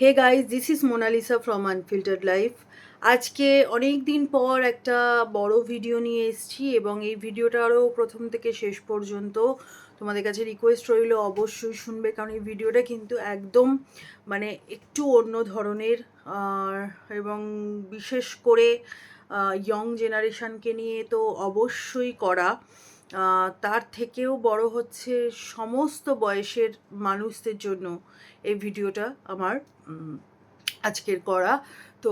Hey guys, this is Monalisa from unfiltered life. আজকে অনেক দিন পর একটা বড় ভিডিও নিয়ে এসেছি এবং এই ভিডিওটারও প্রথম থেকে শেষ পর্যন্ত তোমাদের কাছে রিকোয়েস্ট রইল অবশ্যই শুনবে, কারণ এই ভিডিওটা কিন্তু একদম মানে একটু অন্য ধরনের আর এবং বিশেষ করে ইয়ং জেনারেশনকে নিয়ে তো অবশ্যই করা। তার থেকেও বড় হচ্ছে সমস্ত বয়সের মানুষদের জন্য এই ভিডিওটা আমার আজকের করা। তো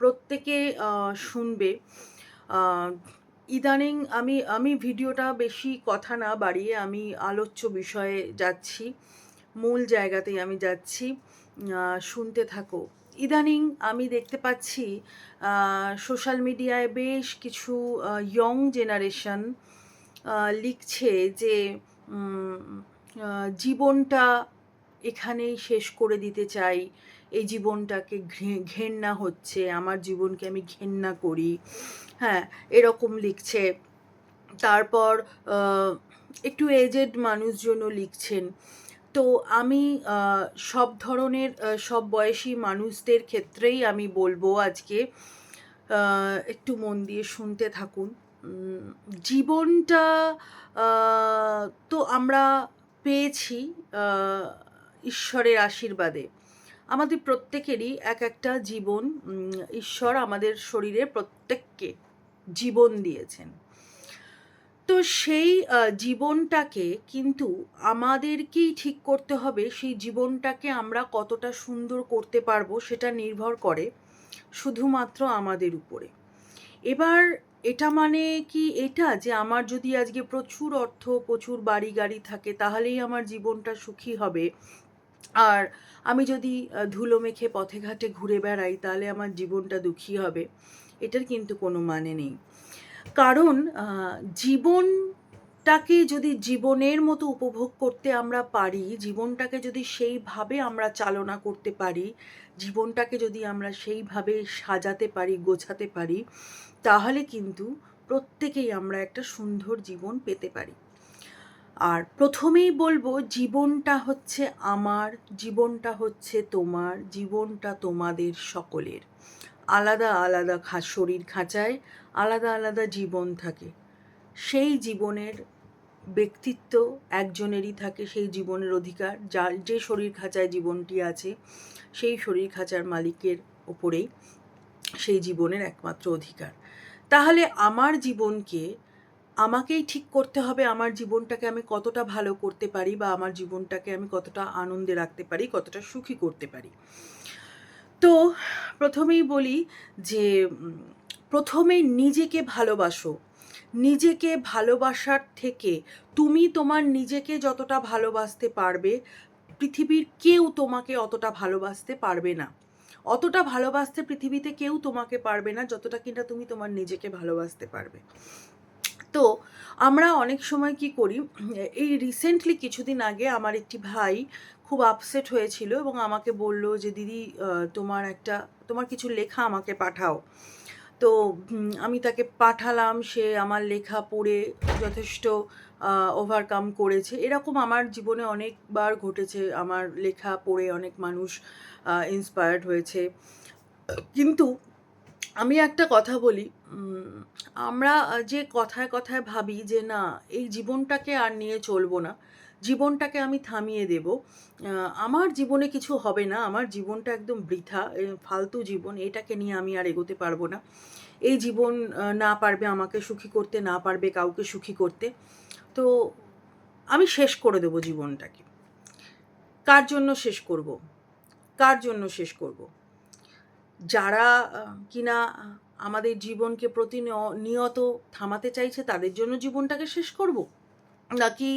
প্রত্যেকে শুনবে। আহ, ইদানিং আমি আমি ভিডিওটা বেশি কথা না বাড়িয়ে আমি আলোচ্য বিষয়ে যাচ্ছি, মূল জায়গাতেই আমি যাচ্ছি। শুনতে থাকো। ইদানিং আমি দেখতে পাচ্ছি সোশ্যাল মিডিয়ায় বেশ কিছু ইয়ং জেনারেশন লিখছে যে জীবনটা এখানেই শেষ করে দিতে চাই, এই জীবনটাকে ঘেন্না হচ্ছে, আমার জীবনকে আমি ঘেন্না করি। হ্যাঁ, এরকম লিখছে। তারপর একটু এজেড মানুষজনও লিখছেন। তো আমি সব ধরনের সব বয়সী মানুষদের ক্ষেত্রেই আমি বলবো আজকে একটু মন দিয়ে শুনতে থাকুন। জীবনটা তো আমরা পেয়েছি আহ, ঈশ্বরের আশীর্বাদে। আমাদের প্রত্যেকেরই এক একটা জীবন, ঈশ্বর আমাদের শরীরে প্রত্যেককে জীবন দিয়েছেন। তো সেই জীবনটাকে কিন্তু আমাদেরকেই ঠিক করতে হবে, সেই জীবনটাকে আমরা কতটা সুন্দর করতে পারবো সেটা নির্ভর করে শুধুমাত্র আমাদের উপরে। এবার এটা মানে কি এটা যে আমার যদি আজকে প্রচুর অর্থ, প্রচুর বাড়ি গাড়ি থাকে তাহলেই আমার জীবনটা সুখী হবে, আর আমি যদি ধুলো মেখে পথে ঘাটে ঘুরে বেড়াই তাহলে আমার জীবনটা দুঃখী হবে? এটার কিন্তু কোনো মানে নেই। কারণ জীবনটাকে যদি জীবনের মতো উপভোগ করতে আমরা পারি, জীবনটাকে যদি সেইভাবে আমরা চালনা করতে পারি, জীবনটাকে যদি আমরা সেইভাবে সাজাতে পারি, গোছাতে পারি, তাহলে কিন্তু প্রত্যেকেই আমরা একটা সুন্দর জীবন পেতে পারি। আর প্রথমেই বলবো, জীবনটা হচ্ছে আমার, জীবনটা হচ্ছে তোমার, জীবনটা তোমাদের সকলের। আলাদা আলাদা শরীর খাঁচায় আলাদা আলাদা জীবন থাকে। সেই জীবনের ব্যক্তিত্ব একজনেরই থাকে, সেই জীবনের অধিকার যার যে শরীর খাঁচায় জীবনটি আছে সেই শরীর খাঁচার মালিকের ওপরেই সেই জীবনের একমাত্র অধিকার। তাহলে আমার জীবনকে আমাকেই ঠিক করতে হবে, আমার জীবনটাকে আমি কতটা ভালো করতে পারি বা আমার জীবনটাকে আমি কতটা আনন্দে রাখতে পারি, কতটা সুখী করতে পারি। তো প্রথমেই বলি যে প্রথমে নিজেকে ভালোবাসো। নিজেকে ভালোবাসার থেকে তুমি তোমার নিজেকে যতটা ভালোবাসতে পারবে, পৃথিবীর কেউ তোমাকে অতটা ভালোবাসতে পারবে না। অতটা ভালোবাসতে পৃথিবীতে কেউ তোমাকে পারবে না যতটা কিনা তুমি তোমার নিজেকে ভালোবাসতে পারবে। তো আমরা অনেক সময় কি করি, এই রিসেন্টলি কিছুদিন আগে আমার একটি ভাই খুব আপসেট হয়েছিল এবং আমাকে বলল যে দিদি তোমার কিছু লেখা আমাকে পাঠাও। তো আমি তাকে পাঠালাম, সে আমার লেখা পড়ে যথেষ্ট ওভারকাম করেছে। এরকম আমার জীবনে অনেকবার ঘটেছে, আমার লেখা পড়ে অনেক মানুষ ইন্সপায়ার্ড হয়েছে। কিন্তু আমি একটা কথা বলি, আমরা যে কথায় কথায় ভাবি যে না, এই জীবনটাকে আর নিয়ে চলবো না, জীবনটাকে আমি থামিয়ে দেব, আমার জীবনে কিছু হবে না, আমার জীবনটা একদম বৃথা, ফালতু জীবন, এটাকে নিয়ে আমি আর এগোতে পারবো না। এই জীবন না পারবে আমাকে সুখী করতে, না পারবে কাউকে সুখী করতে, তো আমি শেষ করে দেবো জীবনটাকে। কার জন্য শেষ করব? কার জন্য শেষ করব? যারা কিনা আমাদের জীবনকে প্রতিনিয়ত থামাতে চাইছে তাদের জন্য জীবনটাকে শেষ করব, নাকি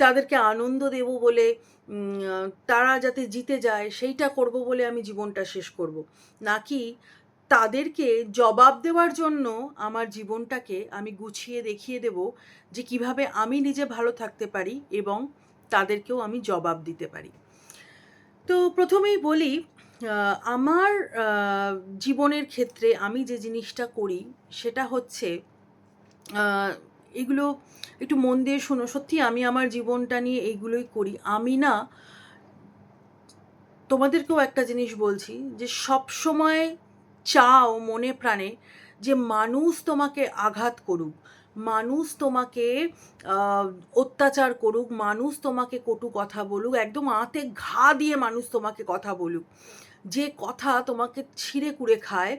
তাদেরকে আনন্দ দেব বলে তারা যাতে জিতে যায় সেইটা করব বলে আমি জীবনটা শেষ করব, নাকি তাদেরকে জবাব দেওয়ার জন্য আমার জীবনটাকে আমি গুছিয়ে দেখিয়ে দেব যে কিভাবে আমি নিজে ভালো থাকতে পারি এবং তাদেরকেও আমি জবাব দিতে পারি। তো প্রথমেই বলি, আমার জীবনের ক্ষেত্রে আমি যে জিনিসটা করি সেটা হচ্ছে, এগুলো একটু মন দিয়ে শোনো, সত্যি আমি আমার জীবনটা নিয়ে এইগুলোই করি। আমি না তোমাদেরকেও একটা জিনিস বলছি যে সব সময় চাও মনে প্রাণে যে মানুষ তোমাকে আঘাত করুক, মানুষ তোমাকে অত্যাচার করুক, মানুষ তোমাকে কটু কথা বলুক, একদম আঁতে ঘা দিয়ে মানুষ তোমাকে কথা বলুক, যে কথা তোমাকে ছিঁড়ে কুড়ে খায়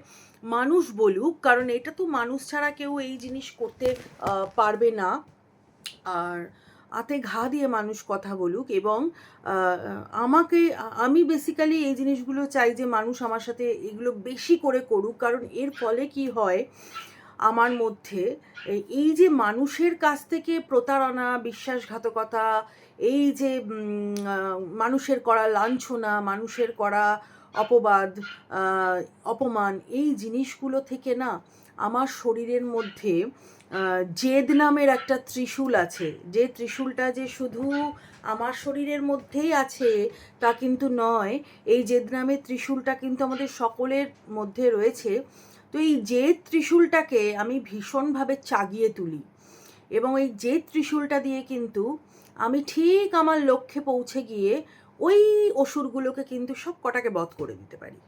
মানুষ বলুক, কারণ এটা তো মানুষ ছাড়া কেউ এই জিনিস করতে পারবে না। আর আতে ঘা দিয়ে মানুষ কথা বলুক, এবং আমি বেসিক্যালি এই জিনিসগুলো চাই যে মানুষ আমার সাথে এগুলো বেশি করে করুক, কারণ এর ফলে কি হয় আমার মধ্যে এই যে মানুষের কাছ থেকে প্রতারণা, বিশ্বাসঘাতকতা, এই যে মানুষের করা লাঞ্ছনা, মানুষের করা অপবাদ, অপমান, এই জিনিসগুলো থেকে না আমার শরীরের মধ্যে জেদ নামের একটা ত্রিশূল আছে। যে ত্রিশূলটা যে শুধু আমার শরীরের মধ্যেই আছে তা কিন্তু নয়, এই জেদ নামের ত্রিশূলটা কিন্তু আমাদের সকলের মধ্যে রয়েছে। তো এই জেদ ত্রিশূলটাকে আমি ভীষণভাবে চাগিয়ে তুলি, এবং এই জেদ ত্রিশূলটা দিয়ে কিন্তু আমি ঠিক আমার লক্ষ্যে পৌঁছে গিয়ে ওই অসুরগুলোকে কিন্তু সব কটাকে বধ করে দিতে পারি।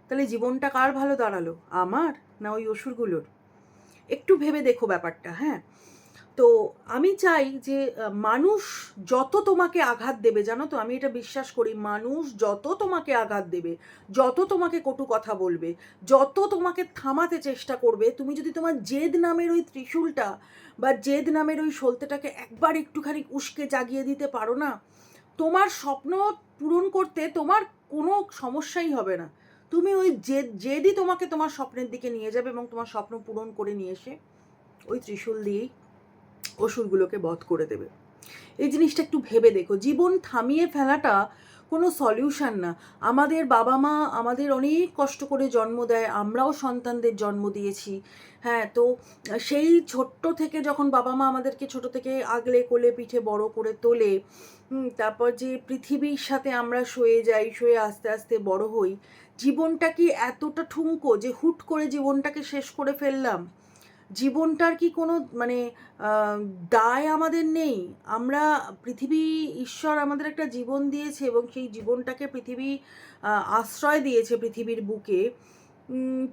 তাহলে জীবনটা কার ভালো দাঁড়ালো, আমার না ওই অসুরগুলোর? একটু ভেবে দেখো ব্যাপারটা। হ্যাঁ, তো আমি চাই যে মানুষ যত তোমাকে আঘাত দেবে, জানো তো আমি এটা বিশ্বাস করি, মানুষ যত তোমাকে আঘাত দেবে, যত তোমাকে কটু কথা বলবে, যত তোমাকে থামাতে চেষ্টা করবে, তুমি যদি তোমার জেদ নামের ওই ত্রিশূলটা বা জেদ নামের ওই সলতেটাকে একবার একটুখানি উস্কে জাগিয়ে দিতে পারো না, তোমার স্বপ্ন পূরণ করতে তোমার কোনো সমস্যাই হবে না। তুমি ওই জেদই তোমাকে তোমার স্বপ্নের দিকে নিয়ে যাবে, এবং তোমার স্বপ্ন পূরণ করে নিয়ে এসে ওই ত্রিশূল দিয়েই অসুরগুলোকে বধ করে দেবে। এই জিনিসটা একটু ভেবে দেখো। জীবন থামিয়ে ফেলাটা কোনো সলিউশন না। আমাদের বাবা মা আমাদের অনেক কষ্ট করে জন্ম দেয়, আমরাও সন্তানদের জন্ম দিয়েছি। হ্যাঁ, তো সেই ছোট্ট থেকে যখন বাবা মা আমাদেরকে ছোট থেকে আগলে কোলে পিঠে বড় করে তোলে, তারপর যে পৃথিবীর সাথে আমরা সয়ে যাই, সয়ে আস্তে আস্তে বড় হই, জীবনটা কি এতটা ঠুনকো যে হুট করে জীবনটাকে শেষ করে ফেললাম? জীবনটার কি কোনো মানে দায় আমাদের নেই? আমরা পৃথিবী, ঈশ্বর আমাদের একটা জীবন দিয়েছে, এবং সেই জীবনটাকে পৃথিবী আশ্রয় দিয়েছে পৃথিবীর বুকে।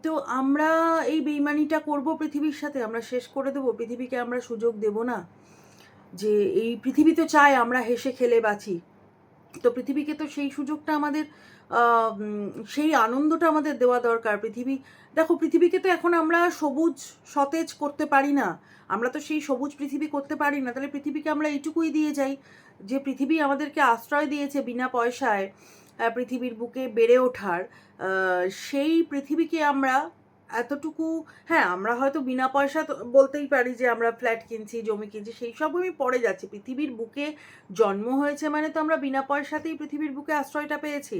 তো আমরা এই বেইমানিটা করব পৃথিবীর সাথে? আমরা শেষ করে দেবো পৃথিবীকে? আমরা সুযোগ দেব না? যে এই পৃথিবী তো চায় আমরা হেসে খেলে বাঁচি, তো পৃথিবীকে তো সেই সুযোগটা আমাদের, সেই আনন্দটা আমাদের দেওয়া দরকার। দেখো পৃথিবীকে তো এখন আমরা সবুজ সতেজ করতে পারি না, আমরা তো সেই সবুজ পৃথিবী করতে পারি না। তাহলে পৃথিবীকে আমরা এইটুকুই দিয়ে যাই যে পৃথিবী আমাদেরকে আশ্রয় দিয়েছে বিনা পয়সায় পৃথিবীর বুকে বেড়ে ওঠার, সেই পৃথিবীকে আমরা এতটুকু, হ্যাঁ আমরা হয়তো বিনা পয়সা তো বলতেই পারি যে আমরা ফ্ল্যাট কিনছি, জমি কিনছি, সেই সব আমি পরে যাচ্ছি। পৃথিবীর বুকে জন্ম হয়েছে মানে তো আমরা বিনা পয়সাতেই পৃথিবীর বুকে আশ্রয়টা পেয়েছি।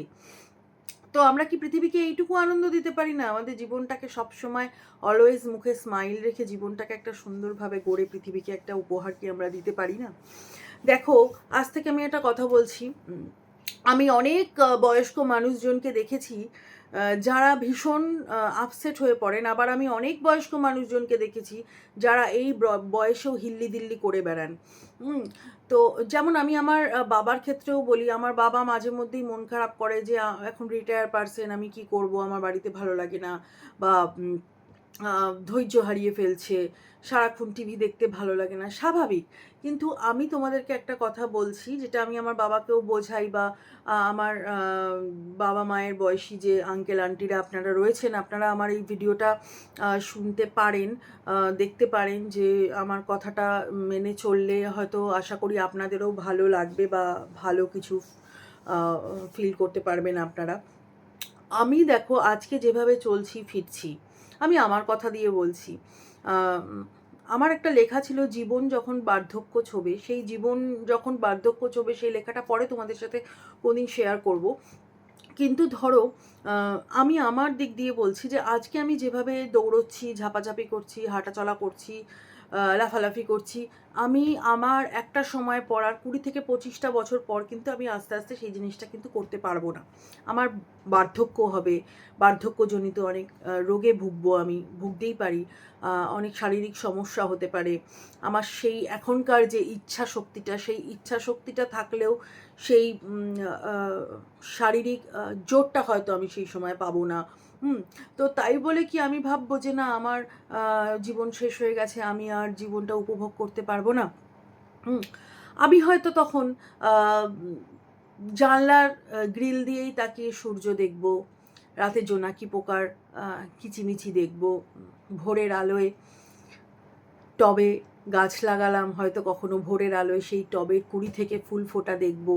তো আমরা কি পৃথিবীকে এইটুকু আনন্দ দিতে পারি না? আমাদের জীবনটাকে সবসময় অলওয়েজ মুখে স্মাইল রেখে জীবনটাকে একটা সুন্দরভাবে গড়ে পৃথিবীকে একটা উপহার কি আমরা দিতে পারি না? দেখো, আজ থেকে আমি একটা কথা বলছি, আমি অনেক বয়স্ক মানুষজনকে দেখেছি যারা ভীষণ আপসেট হয়ে পড়েন, আবার আমি অনেক বয়স্ক মানুষজনকে দেখেছি যারা এই বয়সেও হিল্লি দিল্লি করে বেড়ান। তো যেমন আমি আমার বাবার ক্ষেত্রেও বলি, আমার বাবা মাঝে মধ্যেই মন খারাপ করে যে এখন রিটায়ার পারসন, আমি কি করব, আমার বাড়িতে ভালো লাগে না, বা ধৈর্য হারিয়ে ফেলছে, সারাক্ষণ টিভি দেখতে ভালো লাগে না, স্বাভাবিক। কিন্তু আমি তোমাদেরকে একটা কথা বলছি, যেটা আমি আমার বাবাকেও বোঝাই, বা আমার বাবা মায়ের বয়সী যে আঙ্কেল আন্টিরা আপনারা রয়েছেন, আপনারা আমার এই ভিডিওটা শুনতে পারেন, দেখতে পারেন, যে আমার কথাটা মেনে চললে হয়তো আশা করি আপনাদেরও ভালো লাগবে, বা ভালো কিছু ফিল করতে পারবেন আপনারা। আমি দেখো আজকে যেভাবে চলছি ফিরছি, আমি আমার কথা দিয়ে বলছি। আমার একটা লেখা ছিল, জীবন যখন বার্ধক্য ছোবে, সেই জীবন যখন বার্ধক্য ছোবে সেই লেখাটা পরে তোমাদের সাথে কোনদিন শেয়ার করব। কিন্তু ধরো আমি আমার দিক দিয়ে বলছি যে আজকে আমি যেভাবে দৌড়চ্ছি, ঝাপাঝাপি করছি, হাঁটাচলা করছি, লাফালাফি করছি, আমি আমার একটা সময় পর, আর 20 থেকে 25টা বছর পর কিন্তু আমি আস্তে আস্তে সেই জিনিসটা কিন্তু করতে পারবো না। আমার বার্ধক্য হবে, বার্ধক্যজনিত অনেক রোগে ভুগবো, আমি ভুগতেই পারি, অনেক শারীরিক সমস্যা হতে পারে। আমার সেই এখনকার যে ইচ্ছা শক্তিটা, সেই ইচ্ছা শক্তিটা থাকলেও সেই শারীরিক জোরটা হয়তো আমি সেই সময় পাবো না। তো তাই বলে কি আমি ভাববো যে না আমার জীবন শেষ হয়ে গেছে, আমি আর জীবনটা উপভোগ করতে পারবো না? আমি হয়তো তখন জানলার গ্রিল দিয়েই তাকিয়ে সূর্য দেখব, রাতে জোনাকি পোকার কিচিমিচি দেখব, ভোরের আলোয় টবে গাছ লাগালাম, হয়তো কখনো ভোরের আলোয় সেই টবের কুঁড়ি থেকে ফুল ফোটা দেখব।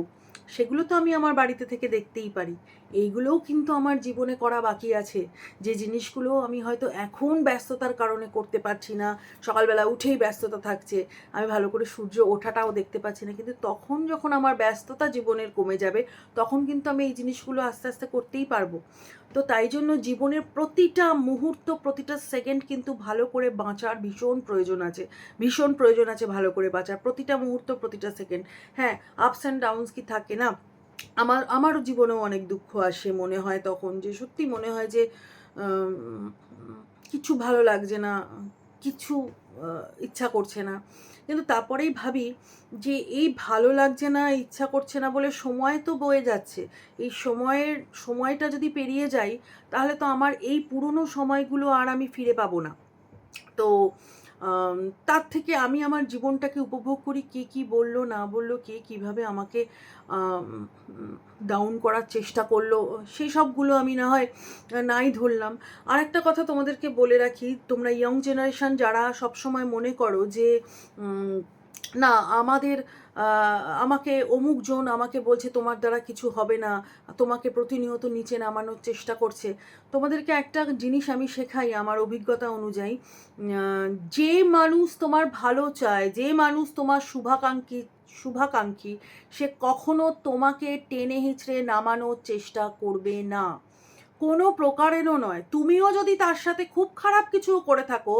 সেগুলো তো আমি আমার বাড়িতে থেকে দেখতেই পারি। এইগুলোও কিন্তু আমার জীবনে করা বাকি আছে, যে জিনিসগুলো আমি হয়তো এখন ব্যস্ততার কারণে করতে পারছি না। সকালবেলা উঠেই ব্যস্ততা থাকছে, আমি ভালো করে সূর্য ওঠাটাও দেখতে পাচ্ছি না, কিন্তু তখন যখন আমার ব্যস্ততা জীবনের কমে যাবে, তখন কিন্তু আমি এই জিনিসগুলো আস্তে আস্তে করতেই পারবো। তো তাই জন্য জীবনের প্রতিটা মুহূর্ত, প্রতিটা সেকেন্ড কিন্তু ভালো করে বাঁচার ভীষণ প্রয়োজন আছে, ভীষণ প্রয়োজন আছে ভালো করে বাঁচার। প্রতিটা মুহূর্ত, প্রতিটা সেকেন্ড। হ্যাঁ, আপস অ্যান্ড ডাউনস কি থাকে না? আমারও জীবনেও অনেক দুঃখ আসে, মনে হয় তখন যে সত্যি মনে হয় যে কিছু ভালো লাগছে না, কিছু ইচ্ছা করছে না। কিন্তু তারপরেই ভাবি যে এই ভালো লাগছে না, ইচ্ছা করছে না বলে সময় তো বয়ে যাচ্ছে। এই সময়টা যদি পেরিয়ে যাই, তাহলে তো আমার এই পুরনো সময়গুলো আর আমি ফিরে পাবো না। তো তার থেকে আমি আমার জীবনটাকে উপভোগ করি। কে কী বললো না বললো, কে কীভাবে আমাকে ডাউন করার চেষ্টা করলো, সেই সবগুলো আমি না হয় নাই ধরলাম। আর একটা কথা তোমাদেরকে বলে রাখি, তোমরা ইয়ং জেনারেশন যারা সবসময় মনে করো যে না আমাদের আমাকে অমুকজন আমাকে বলছে তোমার দ্বারা কিছু হবে না, তোমাকে প্রতিনিয়ত নিচে নামানোর চেষ্টা করছে, তোমাদেরকে একটা জিনিস আমি শেখাই আমার অভিজ্ঞতা অনুযায়ী। যে মানুষ তোমার ভালো চায়, যে মানুষ তোমার শুভাকাঙ্ক্ষী, সে কখনো তোমাকে টেনে হিঁচড়ে নামানোর চেষ্টা করবে না, কোনো প্রকারেরও নয়। তুমিও যদি তার সাথে খুব খারাপ কিছুও করে থাকো,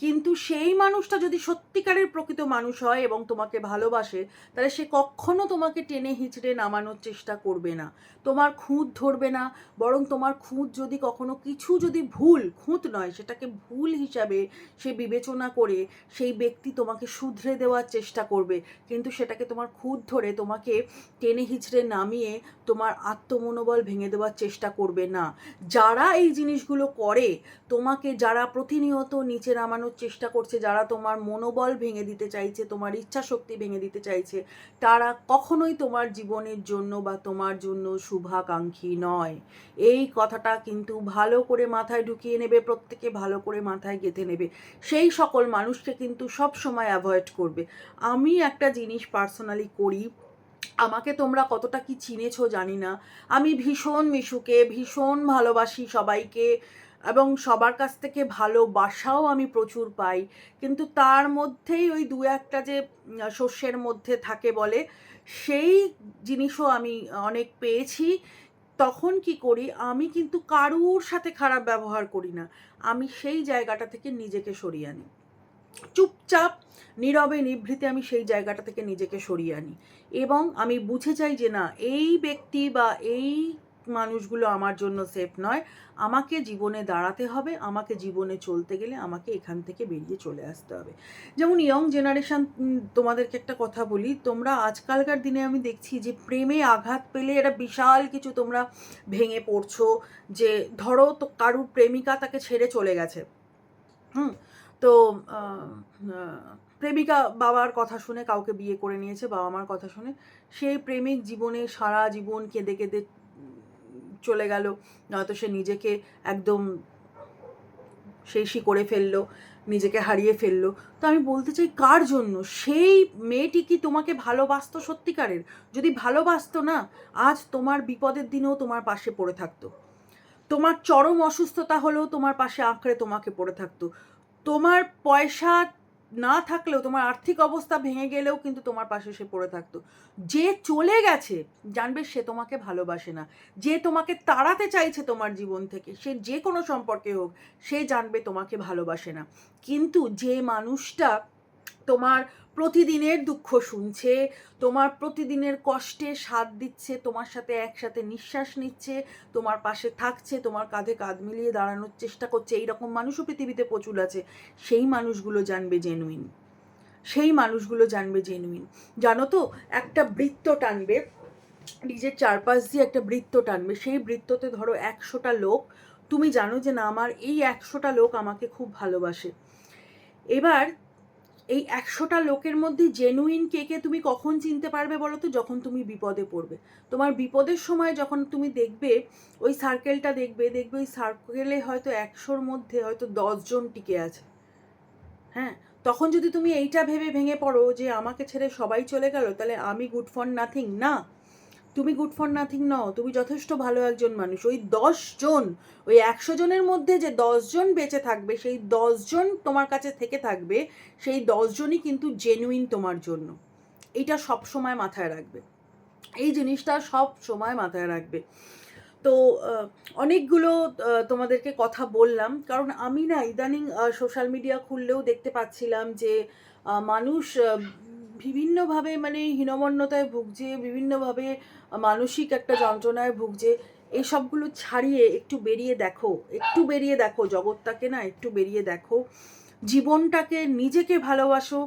কিন্তু সেই মানুষটা যদি সত্যিকারের প্রকৃত মানুষ হয় এবং তোমাকে ভালোবাসে, তাহলে সে কখনো তোমাকে টেনে হিঁচড়ে নামানোর চেষ্টা করবে না, তোমার খুঁত ধরবে না। বরং তোমার খুঁত যদি কখনো কিছু যদি খুঁত নয়, সেটাকে ভুল হিসাবে সে বিবেচনা করে সেই ব্যক্তি তোমাকে শুধরে দেওয়ার চেষ্টা করবে, কিন্তু সেটাকে তোমার খুঁত ধরে তোমাকে টেনে হিঁচড়ে নামিয়ে তোমার আত্মমনোবল ভেঙে দেওয়ার চেষ্টা করবে না। যারা এই জিনিসগুলো করে, তোমাকে যারা প্রতিনিয়ত নিচে নামানোর চেষ্টা করছে, যারা তোমার মনোবল ভেঙে দিতে চাইছে, তোমার ইচ্ছা শক্তি ভেঙে দিতে চাইছে, তারা কখনোই তোমার জীবনের জন্য বা তোমার জন্য শুভাকাঙ্ক্ষী নয়। এই কথাটা কিন্তু ভালো করে মাথায় ঢুকিয়ে নেবে, প্রত্যেকে ভালো করে মাথায় গেঁথে নেবে। সেই সকল মানুষকে কিন্তু সব সময় অ্যাভয়েড করবে। আমি একটা জিনিস পার্সোনালি করি, আমাকে তোমরা কতটা কি চিনেছো জানি না, আমি ভীষণ মিশুকে ভীষণ ভালোবাসি সবাইকে, এবং সবার কাছ থেকে ভালোবাসাও আমি প্রচুর পাই। কিন্তু তার মধ্যেই ওই দু একটা যে শস্যের মধ্যে থাকে বলে, সেই জিনিসও আমি অনেক পেয়েছি। তখন কি করি, আমি কিন্তু কারুর সাথে খারাপ ব্যবহার করি না, আমি সেই জায়গাটা থেকে নিজেকে সরিয়ে আনি। চুপচাপ নীরবে নিভৃতে আমি সেই জায়গাটা থেকে নিজেকে সরিয়ে আনি, এবং আমি বুঝে যাই যে না, এই ব্যক্তি বা এই মানুষগুলো আমার জন্য সেফ নয়। আমাকে জীবনে দাঁড়াতে হবে, আমাকে জীবনে চলতে গেলে আমাকে এখান থেকে বেরিয়ে চলে আসতে হবে। যেমন ইয়ং জেনারেশন, তোমাদেরকে একটা কথা বলি, তোমরা আজকালকার দিনে আমি দেখছি যে প্রেমে আঘাত পেলে এটা বিশাল কিছু তোমরা ভেঙে পড়ছো। যে ধরো তো কারুর প্রেমিকা তাকে ছেড়ে চলে গেছে, তো প্রেমিকা বাবার কথা শুনে কাউকে বিয়ে করে নিয়েছে, বাবা মার কথা শুনে, সেই প্রেমিক জীবনে সারা জীবন কেঁদে কেঁদে চলে গেল, নয়তো সে নিজেকে একদম শেষই করে ফেললো, নিজেকে হারিয়ে ফেললো। তো আমি বলতে চাই, কার জন্য? সেই মেয়েটি কি তোমাকে ভালোবাসতো সত্যিকারের? যদি ভালোবাসতো না, আজ তোমার বিপদের দিনেও তোমার পাশে পড়ে থাকতো, তোমার চরম অসুস্থতা হলেও তোমার পাশে আঁকড়ে তোমাকে পড়ে থাকতো, তোমার পয়সা না থাকলেও, তোমার আর্থিক অবস্থা ভেঙে গেলেও কিন্তু তোমার পাশে সে পড়ে থাকতো। যে চলে গেছে, জানবে সে তোমাকে ভালোবাসে না। যে তোমাকে তাড়াতে চাইছে তোমার জীবন থেকে, সে যে কোনো সম্পর্কে হোক, সে জানবে তোমাকে ভালোবাসে না। কিন্তু যে মানুষটা তোমার প্রতিদিনের দুঃখ শুনছে, তোমার প্রতিদিনের কষ্টে সাথ দিচ্ছে, তোমার সাথে একসাথে নিঃশ্বাস নিচ্ছে, তোমার পাশে থাকছে, তোমার কাঁধে কাঁধ মিলিয়ে দাঁড়ানোর চেষ্টা করছে, এইরকম মানুষও পৃথিবীতে প্রচুর আছে। সেই মানুষগুলো জানবে জেনুইন, সেই মানুষগুলো জানবে জেনুইন। জানো তো, একটা বৃত্ত টানবে, নিজের চারপাশ দিয়ে একটা বৃত্ত টানবে, সেই বৃত্ততে ধরো 100টা লোক, তুমি জানো যে না আমার এই 100টা লোক আমাকে খুব ভালোবাসে। এবার এই 100টা লোকের মধ্যে জেনুইন কে কে তুমি কখন চিনতে পারবে বলো তো? যখন তুমি বিপদে পড়বে। তোমার বিপদের সময় যখন তুমি দেখবে ওই সার্কেলটা, দেখবে ওই সার্কেলে হয়তো 100র মধ্যে হয়তো 10 জন টিকে আছে। হ্যাঁ, তখন যদি তুমি এইটা ভেবে ভেঙে পড়ো যে আমাকে ছেড়ে সবাই চলে গেল, তাহলে আমি গুড ফর নাথিং। না, তুমি গুড ফর নাথিং নও, তুমি যথেষ্ট ভালো একজন মানুষ। ওই 10 জন, ওই 100 জনের মধ্যে যে 10 জন বেঁচে থাকবে, সেই 10 জন তোমার কাছে থেকে থাকবে, সেই 10 জনই কিন্তু জেনুইন তোমার জন্য। এইটা সব সময় মাথায় রাখবে, এই জিনিসটা সব সময় মাথায় রাখবে। তো অনেকগুলো তোমাদেরকে কথা বললাম, কারণ আমি না ইদানিং সোশ্যাল মিডিয়া খুললেও দেখতে পাচ্ছিলাম যে মানুষ বিভিন্নভাবে মানে হীনমন্যতায় ভুগছে, বিভিন্নভাবে মানসিক একটা যন্ত্রণায় ভুগছে। এই সবগুলো ছাড়িয়ে একটু বেরিয়ে দেখো, একটু বেরিয়ে দেখো জগৎটাকে, না একটু বেরিয়ে দেখো জীবনটাকে, নিজেকে ভালোবাসো।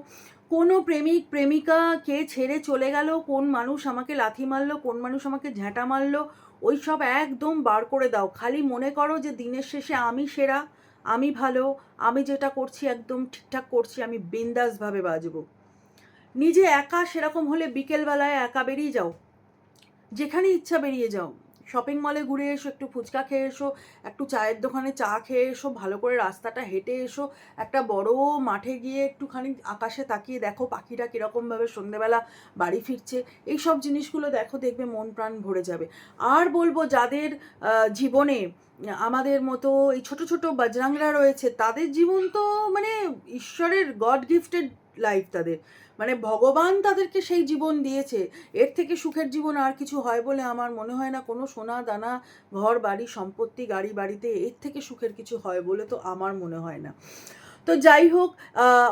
কোনো প্রেমিক প্রেমিকা কে ছেড়ে চলে গেল, কোন মানুষ আমাকে লাথি মারলো, কোন মানুষ আমাকে ঝ্যাঁটা মারলো, ওই সব একদম বার করে দাও। খালি মনে করো যে দিনের শেষে আমি সেরা, আমি ভালো, আমি যেটা করছি একদম ঠিকঠাক করছি, আমি বিন্দাসভাবে বাজবো। নিজে একা সেরকম হলে বিকেলবেলায় একা বেরিয়ে যাও, যেখানে ইচ্ছা বেরিয়ে যাও। শপিং মলে ঘুরে এসো, একটু ফুচকা খেয়ে এসো, একটু চায়ের দোকানে চা খেয়ে এসো, ভালো করে রাস্তাটা হেঁটে এসো, একটা বড় মাঠে গিয়ে একটুখানি আকাশে তাকিয়ে দেখো পাখিরা কীরকমভাবে সন্ধেবেলা বাড়ি ফিরছে। এই সব জিনিসগুলো দেখো, দেখবে মন প্রাণ ভরে যাবে। আর বলবো যাদের জীবনে আমাদের মতো এই ছোট ছোট বাজরাংরা রয়েছে, তাদের জীবন তো মানে ঈশ্বরের গড গিফটেড লাইফ তাদের, মানে ভগবান তাদেরকে সেই জীবন দিয়েছে। এর থেকে সুখের জীবন আর কিছু হয় বলে আমার মনে হয় না। কোনো সোনা দানা, ঘর বাড়ি সম্পত্তি, গাড়ি বাড়িতে এর থেকে সুখের কিছু হয় বলে তো আমার মনে হয় না। তো যাই হোক,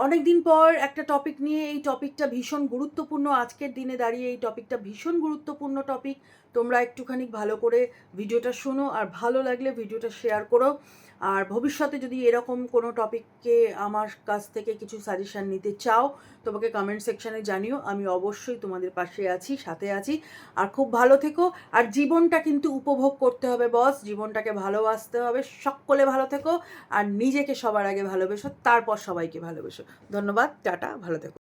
অনেক দিন পর একটা টপিক নিয়ে, এই টপিকটা ভীষণ গুরুত্বপূর্ণ, আজকের দিনে দাঁড়িয়ে এই টপিকটা ভীষণ গুরুত্বপূর্ণ টপিক। তোমরা একটুখানি ভালো করে ভিডিওটা শোনো, আর ভালো লাগলে ভিডিওটা শেয়ার করো। আর ভবিষ্যতে যদি এরকম কোনো টপিককে আমার কাছ থেকে কিছু সাজেশান নিতে চাও, তোমাকে কমেন্ট সেকশানে জানিও, আমি অবশ্যই তোমাদের পাশে আছি, সাথে আছি। আর খুব ভালো থেকো। আর জীবনটা কিন্তু উপভোগ করতে হবে বস, জীবনটাকে ভালোবাসতে হবে। সকলে ভালো থেকো, আর নিজেকে সবার আগে ভালোবেসো, তারপর সবাইকে ভালোবেসো। ধন্যবাদ, টাটা, ভালো থেকো।